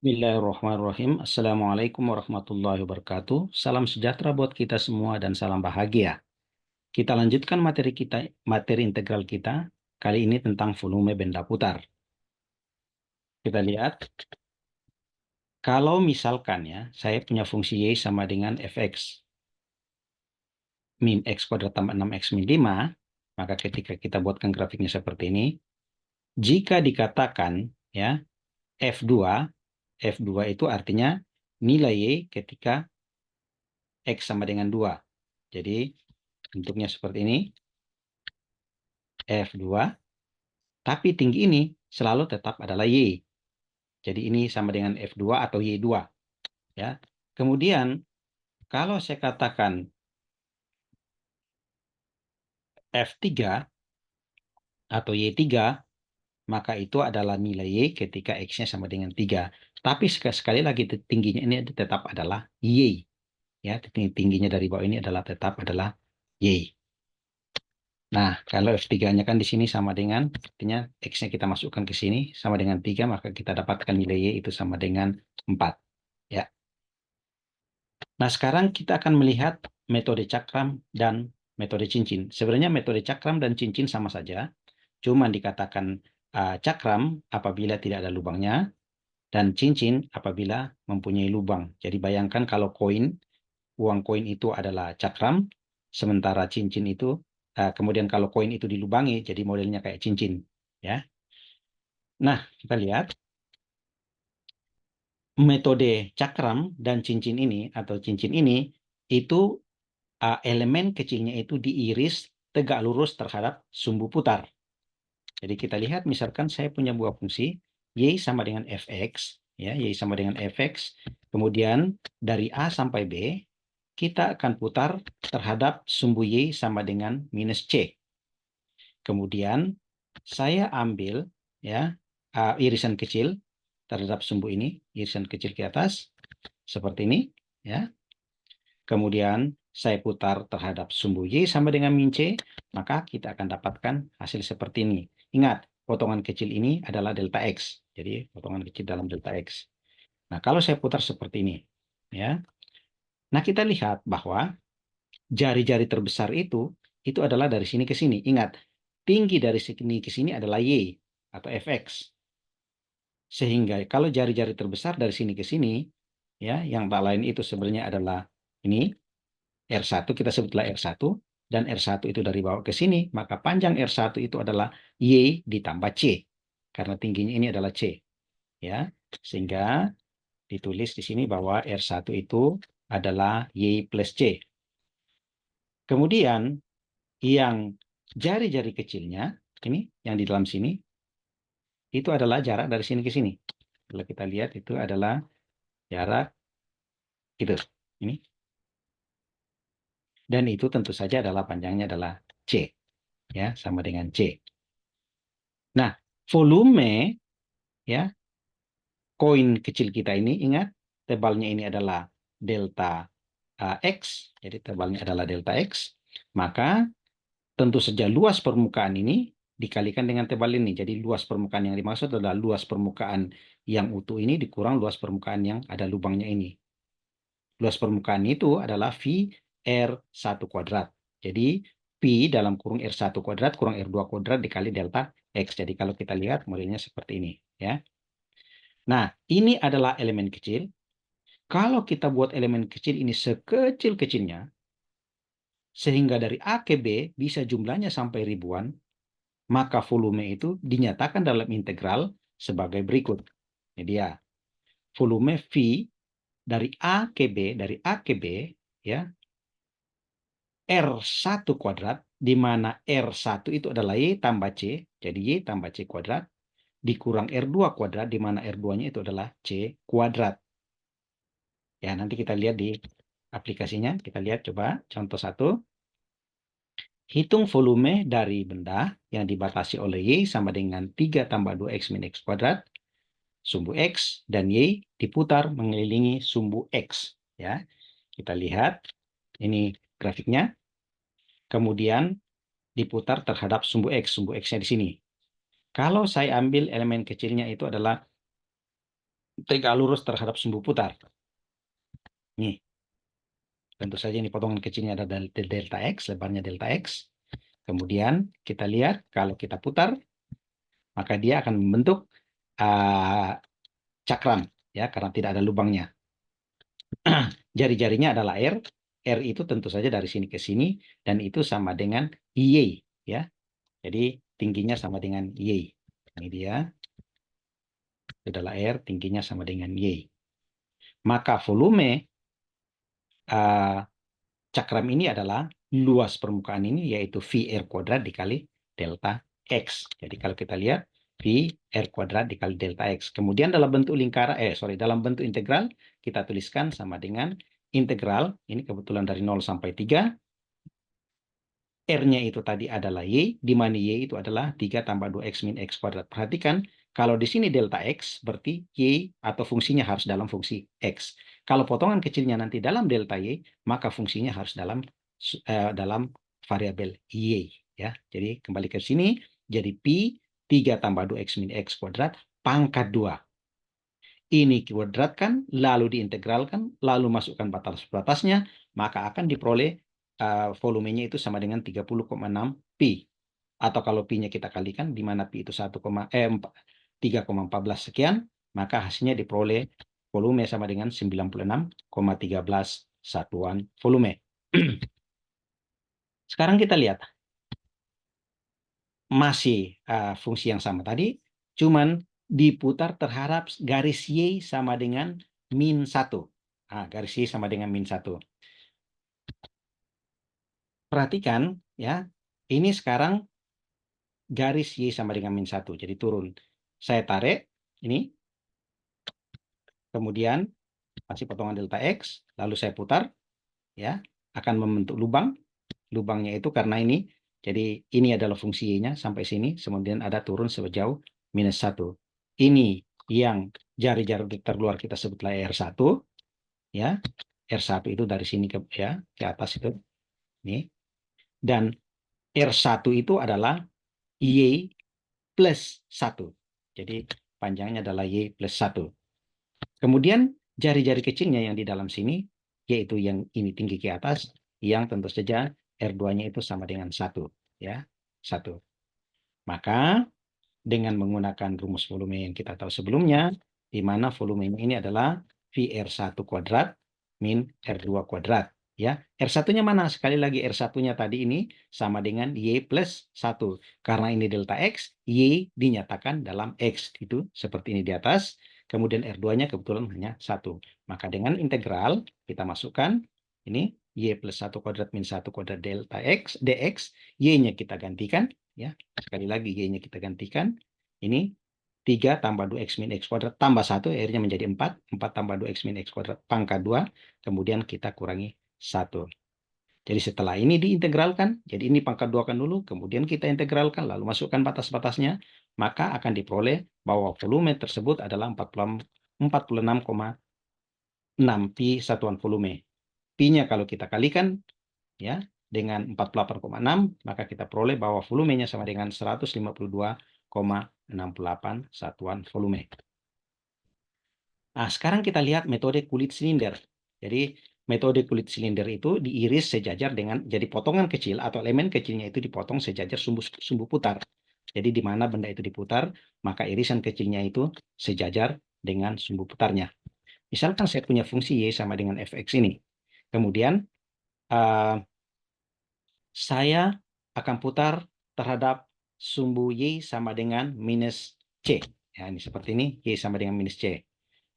Bismillahirrahmanirrahim. Assalamualaikum warahmatullahi wabarakatuh. Salam sejahtera buat kita semua dan salam bahagia. Kita lanjutkan materi integral kita. Kali ini tentang volume benda putar. Kita lihat, kalau misalkan ya, saya punya fungsi Y sama dengan fx min x kuadrat tambah 6x min 5, maka ketika kita buatkan grafiknya seperti ini, jika dikatakan ya F2 itu artinya nilai Y ketika X sama dengan 2. Jadi bentuknya seperti ini, F2, tapi tinggi ini selalu tetap adalah Y. Jadi ini sama dengan F2 atau Y2. Ya. Kemudian, kalau saya katakan F3 atau Y3, maka itu adalah nilai Y ketika X-nya sama dengan 3. Tapi sekali lagi tingginya ini tetap adalah Y. Ya, tingginya dari bawah ini tetap adalah Y. Nah, kalau F3-nya kan di sini sama dengan, artinya X-nya kita masukkan ke sini, sama dengan 3, maka kita dapatkan nilai Y itu sama dengan 4. Ya. Nah, sekarang kita akan melihat metode cakram dan metode cincin. Sebenarnya metode cakram dan cincin sama saja, cuma dikatakan cakram apabila tidak ada lubangnya, dan cincin apabila mempunyai lubang. Jadi bayangkan kalau uang koin itu adalah cakram, sementara cincin itu, kemudian kalau koin itu dilubangi, jadi modelnya kayak cincin. Ya. Nah, kita lihat metode cakram dan cincin ini atau cincin ini itu elemen kecilnya itu diiris tegak lurus terhadap sumbu putar. Jadi kita lihat misalkan saya punya buah fungsi Y sama dengan Fx, ya, Y sama dengan Fx, kemudian dari A sampai B kita akan putar terhadap sumbu Y sama dengan minus C. Kemudian saya ambil ya irisan kecil terhadap sumbu ini, irisan kecil ke atas seperti ini, ya. Kemudian saya putar terhadap sumbu Y sama dengan min C, maka kita akan dapatkan hasil seperti ini. Ingat, potongan kecil ini adalah delta X. Jadi, potongan kecil dalam delta X. Nah, kalau saya putar seperti ini, ya. Nah, kita lihat bahwa jari-jari terbesar itu adalah dari sini ke sini. Ingat, tinggi dari sini ke sini adalah Y atau Fx. Sehingga kalau jari-jari terbesar dari sini ke sini, ya, yang tak lain itu sebenarnya adalah ini, R1, kita sebutlah R1, dan R1 itu dari bawah ke sini, maka panjang R1 itu adalah Y ditambah C. Karena tingginya ini adalah C. Ya, sehingga ditulis di sini bahwa R1 itu adalah Y plus C. Kemudian, yang jari-jari kecilnya, ini yang di dalam sini, itu adalah jarak dari sini ke sini. Kalau kita lihat itu adalah jarak itu. Ini. Dan itu tentu saja adalah panjangnya adalah C. Ya, sama dengan C. Nah, volume ya koin kecil kita ini, ingat tebalnya ini adalah delta X, jadi tebalnya adalah delta X, maka tentu saja luas permukaan ini dikalikan dengan tebal ini. Jadi luas permukaan yang dimaksud adalah luas permukaan yang utuh ini dikurang luas permukaan yang ada lubangnya ini. Luas permukaan itu adalah V R1 kuadrat. Jadi P dalam kurung R1 kuadrat kurang R2 kuadrat dikali delta X. Jadi kalau kita lihat modelnya seperti ini. Ya. Nah, ini adalah elemen kecil. Kalau kita buat elemen kecil ini sekecil-kecilnya, sehingga dari A ke B bisa jumlahnya sampai ribuan, maka volume itu dinyatakan dalam integral sebagai berikut. Ini dia. Volume V dari A ke B, ya, R1 kuadrat, di mana R1 itu adalah Y tambah C, jadi Y tambah C kuadrat, dikurang R2 kuadrat, di mana R2-nya itu adalah C kuadrat. Ya, nanti kita lihat di aplikasinya. Kita lihat coba contoh 1. Hitung volume dari benda yang dibatasi oleh Y sama dengan 3 tambah 2X min X kuadrat, sumbu X dan Y diputar mengelilingi sumbu X. Ya, kita lihat ini grafiknya. Kemudian diputar terhadap sumbu X. Sumbu X-nya di sini. Kalau saya ambil elemen kecilnya itu adalah tegak lurus terhadap sumbu putar. Nih, tentu saja ini potongan kecilnya ada delta X, lebarnya delta X. Kemudian kita lihat kalau kita putar, maka dia akan membentuk cakram, ya, karena tidak ada lubangnya. Jari-jarinya adalah R. R itu tentu saja dari sini ke sini, dan itu sama dengan Y, ya. Jadi tingginya sama dengan Y. Ini dia. Itu adalah R, tingginya sama dengan Y. Maka volume cakram ini adalah luas permukaan ini, yaitu VR kuadrat dikali delta X. Jadi kalau kita lihat, VR kuadrat dikali delta X. Kemudian dalam bentuk lingkaran, dalam bentuk integral, kita tuliskan sama dengan integral, ini kebetulan dari 0 sampai 3, R-nya itu tadi adalah Y, di mana Y itu adalah 3 tambah 2X min X kuadrat. Perhatikan, kalau di sini delta X, berarti Y atau fungsinya harus dalam fungsi X. Kalau potongan kecilnya nanti dalam delta Y, maka fungsinya harus dalam variabel Y. Ya. Jadi kembali ke sini, jadi Pi 3 tambah 2X min X kuadrat pangkat 2. Ini kuadratkan, lalu diintegralkan, lalu masukkan batas-batasnya, maka akan diperoleh volumenya itu sama dengan 30,6 pi. Atau kalau pi-nya kita kalikan, di mana pi itu 3,14 sekian, maka hasilnya diperoleh volume sama dengan 96,13 satuan volume. Sekarang kita lihat. Masih fungsi yang sama tadi, cuman diputar terhadap garis Y sama dengan min 1. Garis Y sama dengan min 1. Perhatikan, ya, ini sekarang garis Y sama dengan min 1, jadi turun. Saya tarik, ini, kemudian kasih potongan delta X, lalu saya putar, ya, akan membentuk lubang. Lubangnya itu karena ini, jadi ini adalah fungsi Y-nya sampai sini, kemudian ada turun sejauh minus 1. Ini yang jari-jari terluar kita sebutlah R1, ya. R1 itu dari sini ke atas itu. Nih. Dan R1 itu adalah Y plus 1. Jadi panjangnya adalah Y plus 1. Kemudian jari-jari kecilnya yang di dalam sini, yaitu yang ini tinggi ke atas, yang tentu saja R2-nya itu sama dengan 1. Ya, 1. Maka dengan menggunakan rumus volume yang kita tahu sebelumnya, di mana volumenya ini adalah VR1 kuadrat min R2 kuadrat. Ya, R1-nya mana? Sekali lagi R1-nya tadi ini sama dengan Y plus 1. Karena ini delta X, Y dinyatakan dalam X. Itu seperti ini di atas. Kemudian R2-nya kebetulan hanya 1. Maka dengan integral, kita masukkan ini Y plus 1 kuadrat min 1 kuadrat delta X, dx. Y-nya kita gantikan. Ya, sekali lagi Y-nya kita gantikan. Ini 3 tambah 2x min x kuadrat tambah 1, akhirnya menjadi 4. 4 tambah 2x min x kuadrat pangkat 2. Kemudian kita kurangi 1. Jadi setelah ini diintegralkan, jadi ini pangkat 2 kan dulu, kemudian kita integralkan, lalu masukkan batas-batasnya, maka akan diperoleh bahwa volume tersebut adalah 46,6 pi satuan volume. Pi-nya kalau kita kalikan, ya, dengan 48,6, maka kita peroleh bahwa volumenya sama dengan 152,68 satuan volume. Nah, sekarang kita lihat metode kulit silinder. Jadi, metode kulit silinder itu diiris sejajar dengan, jadi potongan kecil atau elemen kecilnya itu dipotong sejajar sumbu putar. Jadi, di mana benda itu diputar, maka irisan kecilnya itu sejajar dengan sumbu putarnya. Misalkan saya punya fungsi Y sama dengan fx ini. Kemudian, saya akan putar terhadap sumbu Y sama dengan minus C. Ya, ini seperti ini, Y sama dengan minus C.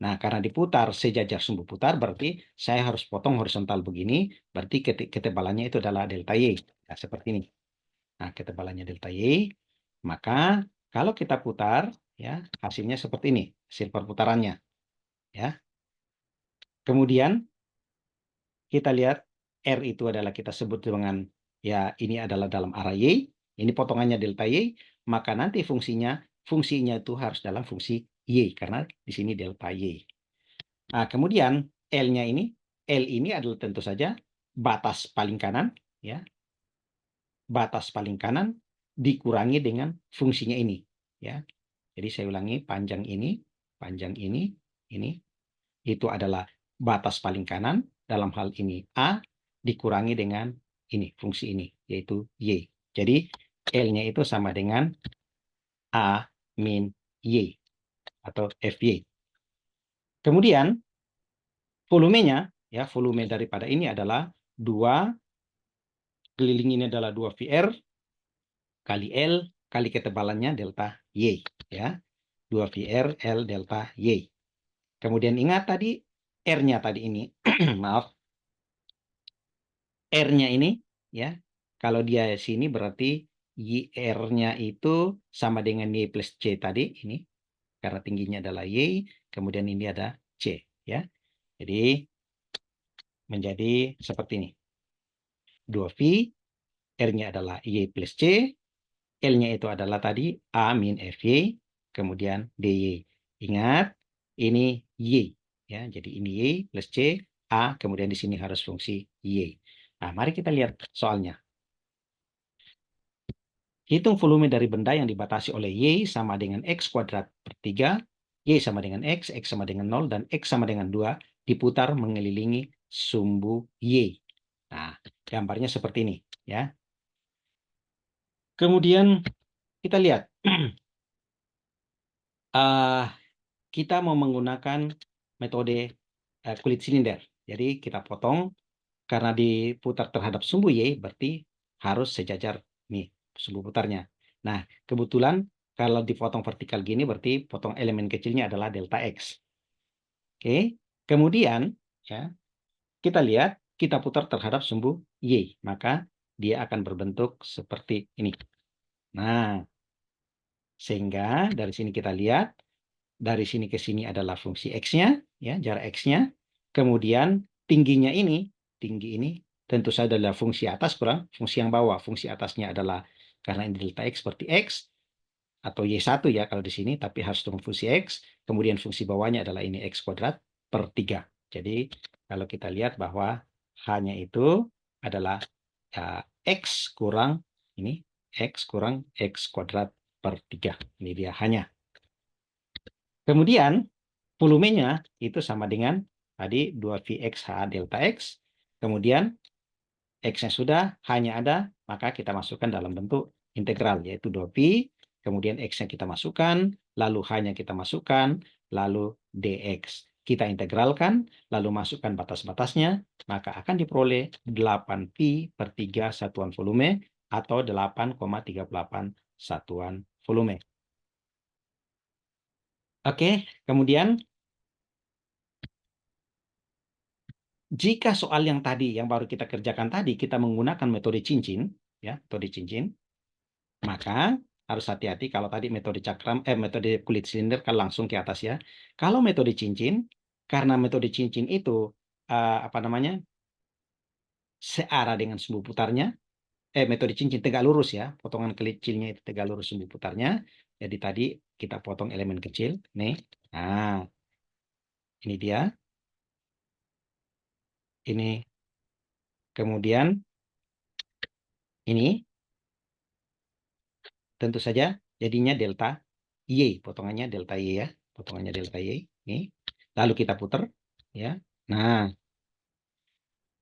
Nah, karena diputar sejajar sumbu putar, berarti saya harus potong horizontal begini, berarti ketebalannya itu adalah delta Y. Nah, seperti ini. Nah, ketebalannya delta Y. Maka, kalau kita putar, ya, hasilnya seperti ini, hasil perputarannya. Ya. Kemudian, kita lihat R itu adalah kita sebut dengan, ya, ini adalah dalam arah Y, ini potongannya delta Y, maka nanti fungsinya itu harus dalam fungsi Y, karena di sini delta Y. Nah, kemudian L-nya ini, L ini adalah tentu saja batas paling kanan, ya, batas paling kanan dikurangi dengan fungsinya ini, ya. Jadi saya ulangi, panjang ini, ini, itu adalah batas paling kanan, dalam hal ini A, dikurangi dengan ini, fungsi ini, yaitu Y. Jadi, L-nya itu sama dengan A min Y, atau FY. Kemudian, volumenya, ya, volume daripada ini adalah 2, keliling ini adalah 2 VR, kali L, kali ketebalannya delta Y. Ya, 2 VR, L, delta Y. Kemudian ingat tadi, R-nya tadi ini, maaf, R-nya ini, ya, kalau dia sini berarti YR-nya itu sama dengan Y plus C tadi, ini, karena tingginya adalah Y, kemudian ini ada C. Ya. Jadi, menjadi seperti ini. 2V, R-nya adalah Y plus C, L-nya itu adalah tadi A min FY, kemudian DY. Ingat, ini Y. Ya, jadi ini Y plus C, A, kemudian di sini harus fungsi Y. Nah, mari kita lihat soalnya. Hitung volume dari benda yang dibatasi oleh Y sama dengan X kuadrat per 3, Y sama dengan X sama dengan 0, dan X sama dengan 2, diputar mengelilingi sumbu Y. Nah, gambarnya seperti ini. Ya. Kemudian kita lihat. Kita mau menggunakan metode kulit silinder. Jadi kita potong, karena diputar terhadap sumbu Y, berarti harus sejajar nih sumbu putarnya. Nah, kebetulan kalau dipotong vertikal gini, berarti potong elemen kecilnya adalah delta X. Oke, kemudian ya kita lihat, kita putar terhadap sumbu Y, maka dia akan berbentuk seperti ini. Nah, sehingga dari sini kita lihat, dari sini ke sini adalah fungsi X-nya, ya, jarak X-nya. Kemudian tingginya ini, tinggi ini tentu saja adalah fungsi atas kurang fungsi yang bawah. Fungsi atasnya adalah, karena ini delta X seperti X, atau Y1 ya kalau di sini, tapi harus dengan fungsi X. Kemudian fungsi bawahnya adalah ini X kuadrat per 3. Jadi kalau kita lihat bahwa hanya itu adalah X kurang ini, X kurang X kuadrat per 3. Ini dia hanya. Kemudian volumenya itu sama dengan tadi 2VXH delta X. Kemudian X-nya sudah, hanya ada, maka kita masukkan dalam bentuk integral, yaitu 2V. Kemudian X-nya kita masukkan, lalu H-nya kita masukkan, lalu DX. Kita integralkan, lalu masukkan batas-batasnya, maka akan diperoleh 8V per 3 satuan volume, atau 8,38 satuan volume. Oke, kemudian jika soal yang tadi, yang baru kita kerjakan tadi, kita menggunakan metode cincin, ya, metode cincin, maka harus hati-hati. Kalau tadi metode cakram, metode kulit silinder kan langsung ke atas ya. Kalau metode cincin, karena metode cincin itu apa namanya, searah dengan sumbu putarnya, metode cincin tegak lurus ya, potongan kecilnya itu tegak lurus sumbu putarnya. Jadi tadi kita potong elemen kecil, nih. Nah, ini dia. Ini. Kemudian ini tentu saja jadinya delta Y, potongannya delta Y ya, potongannya delta Y. Nih. Lalu kita putar ya. Nah,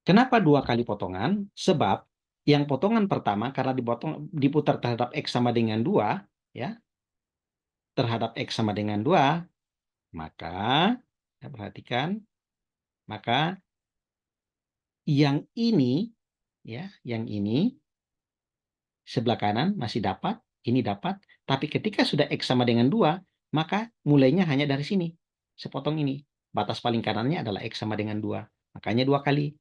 kenapa 2 kali potongan? Sebab yang potongan pertama karena diputar terhadap X sama dengan 2 ya. Terhadap X sama dengan 2, maka ya, perhatikan, maka yang ini ya, yang ini sebelah kanan masih dapat, ini dapat, tapi ketika sudah X sama dengan 2, maka mulainya hanya dari sini, sepotong ini. Batas paling kanannya adalah X sama dengan 2, makanya 2 kali.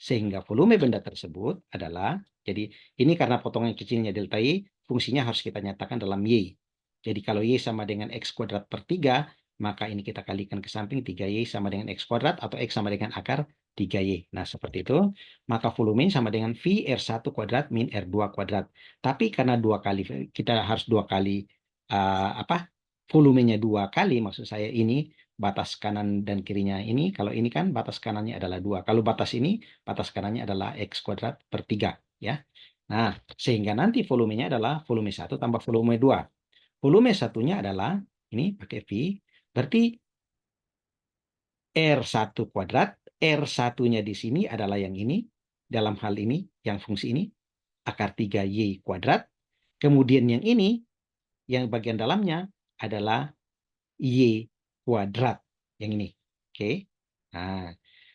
Sehingga volume benda tersebut adalah, jadi ini karena potongan kecilnya delta Y, fungsinya harus kita nyatakan dalam Y. Jadi kalau Y sama dengan X kuadrat per 3, maka ini kita kalikan ke samping, 3Y sama dengan X kuadrat, atau X sama dengan akar 3Y. Nah, seperti itu. Maka volume sama dengan V R1 kuadrat min R2 kuadrat. Tapi karena 2 kali, kita harus 2 kali, volumenya 2 kali, maksud saya ini, batas kanan dan kirinya ini, kalau ini kan batas kanannya adalah 2. Kalau batas ini, batas kanannya adalah X kuadrat per 3. Ya. Nah, sehingga nanti volumenya adalah volume 1 tambah volume 2. Volume satunya adalah, ini pakai V, berarti R1 kuadrat, R1-nya di sini adalah yang ini, dalam hal ini, yang fungsi ini, akar 3Y kuadrat. Kemudian yang ini, yang bagian dalamnya adalah Y kuadrat. Yang ini. Oke. Nah,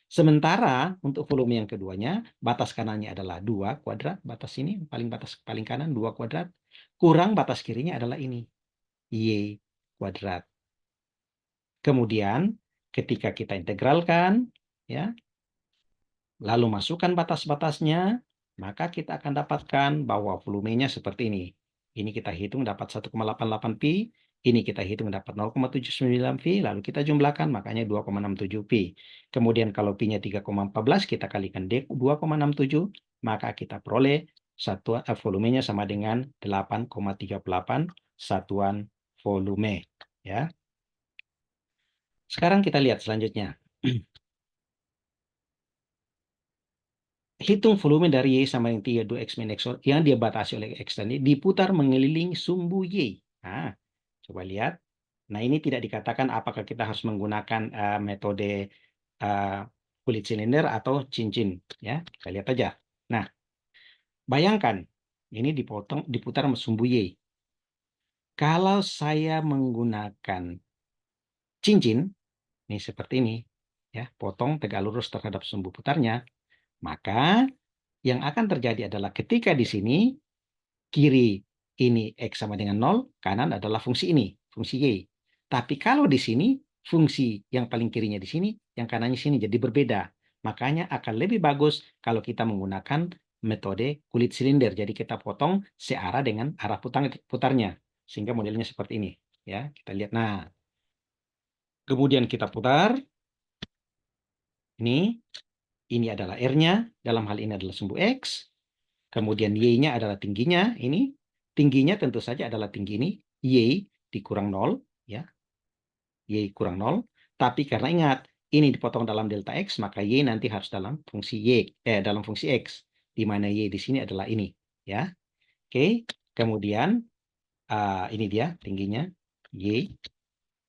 sementara untuk volume yang keduanya, batas kanannya adalah 2 kuadrat. Batas ini, batas paling kanan 2 kuadrat. Kurang batas kirinya adalah ini. Y kuadrat. Kemudian, ketika kita integralkan, ya, lalu masukkan batas-batasnya, maka kita akan dapatkan bahwa volumenya seperti ini. Ini kita hitung dapat 1,88 pi, ini kita hitung dapat 0,79 pi, lalu kita jumlahkan, makanya 2,67 pi. Kemudian kalau pi-nya 3,14, kita kalikan 2,67, maka kita peroleh volumenya sama dengan 8,38 satuan volume. Ya. Sekarang kita lihat selanjutnya. Hitung volume dari Y sama dengan 32X min X yang dibatasi oleh X tadi diputar mengelilingi sumbu Y. Nah, coba lihat. Nah, ini tidak dikatakan apakah kita harus menggunakan metode kulit silinder atau cincin. Ya, kita lihat aja. Nah, bayangkan ini diputar sumbu Y. Kalau saya menggunakan cincin, ini seperti ini, ya, potong tegak lurus terhadap sumbu putarnya, maka yang akan terjadi adalah ketika di sini kiri ini X sama dengan 0, kanan adalah fungsi ini, fungsi Y. Tapi kalau di sini, fungsi yang paling kirinya di sini, yang kanannya sini jadi berbeda. Makanya akan lebih bagus kalau kita menggunakan metode kulit silinder. Jadi kita potong searah dengan arah putarnya. Sehingga modelnya seperti ini. Ya, kita lihat. Nah, kemudian kita putar. Ini adalah R-nya. Dalam hal ini adalah sumbu X. Kemudian Y-nya adalah tingginya, ini. Tingginya tentu saja adalah tinggi ini, Y dikurang 0, ya. Y kurang 0. Tapi karena ingat, ini dipotong dalam delta X, maka Y nanti harus dalam fungsi dalam fungsi X. Di mana Y di sini adalah ini, ya. Oke, kemudian ini dia tingginya, Y.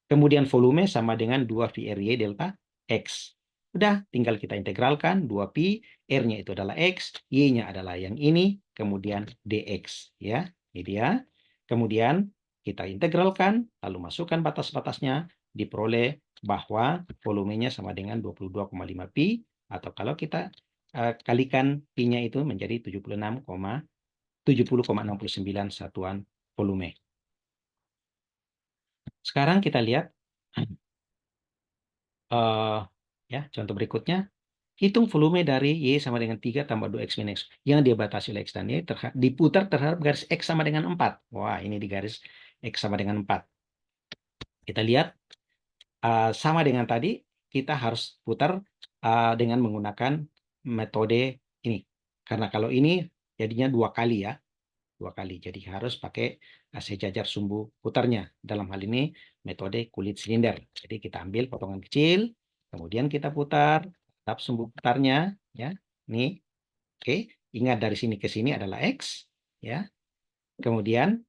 Kemudian volume sama dengan 2 VRY delta X. Udah, tinggal kita integralkan 2pi, R-nya itu adalah X, Y-nya adalah yang ini, kemudian DX. Ya, ini dia. Kemudian kita integralkan, lalu masukkan batas-batasnya, diperoleh bahwa volumenya sama dengan 22,5 pi, atau kalau kita kalikan pi-nya itu menjadi 70,69 satuan volume. Sekarang kita lihat ya, contoh berikutnya, hitung volume dari Y sama dengan 3 tambah 2X min X yang dibatasi oleh X dan Y diputar terhadap garis X sama dengan 4. Wah, ini di garis X sama dengan 4. Kita lihat, sama dengan tadi, kita harus putar dengan menggunakan metode ini. Karena kalau ini jadinya 2 kali ya. 2 kali. Jadi harus pakai sejajar sumbu putarnya. Dalam hal ini metode kulit silinder. Jadi kita ambil potongan kecil, kemudian kita putar tetap sumbu putarnya, ya. Nih. Oke, ingat dari sini ke sini adalah X, ya. Kemudian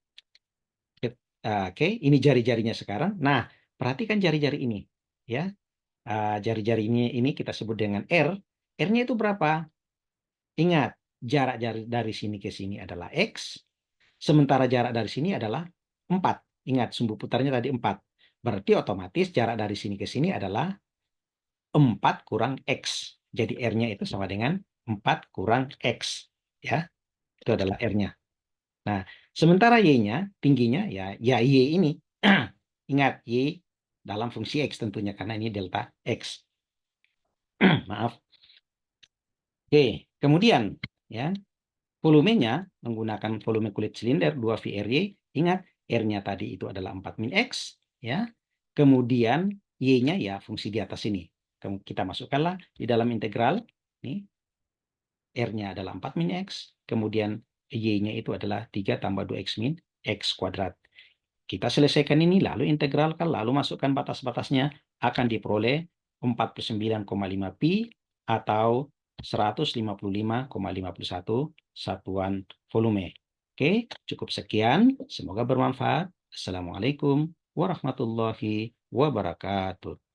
oke, ini jari-jarinya sekarang. Nah, perhatikan jari-jari ini, ya. Jari-jari ini kita sebut dengan R. R-nya itu berapa? Ingat, jarak dari sini ke sini adalah X. Sementara jarak dari sini adalah 4. Ingat, sumbu putarnya tadi 4. Berarti otomatis jarak dari sini ke sini adalah 4 kurang X. Jadi R-nya itu sama dengan 4 kurang X. Ya, itu adalah R-nya. Nah, sementara Y-nya, tingginya, ya Y ini. Ingat, Y dalam fungsi X tentunya, karena ini delta X. Maaf. Oke, kemudian, ya, volumenya menggunakan volume kulit silinder 2 VRY. Ingat, R-nya tadi itu adalah 4 min X. Ya. Kemudian Y-nya ya fungsi di atas ini. Kita masukkanlah di dalam integral. Nih, R-nya adalah 4 min X. Kemudian Y-nya itu adalah 3 tambah 2X min X kuadrat. Kita selesaikan ini, lalu integralkan, lalu masukkan batas-batasnya. Akan diperoleh 49,5 pi atau 155,51 satuan volume. Oke, cukup sekian. Semoga bermanfaat. Assalamualaikum warahmatullahi wabarakatuh.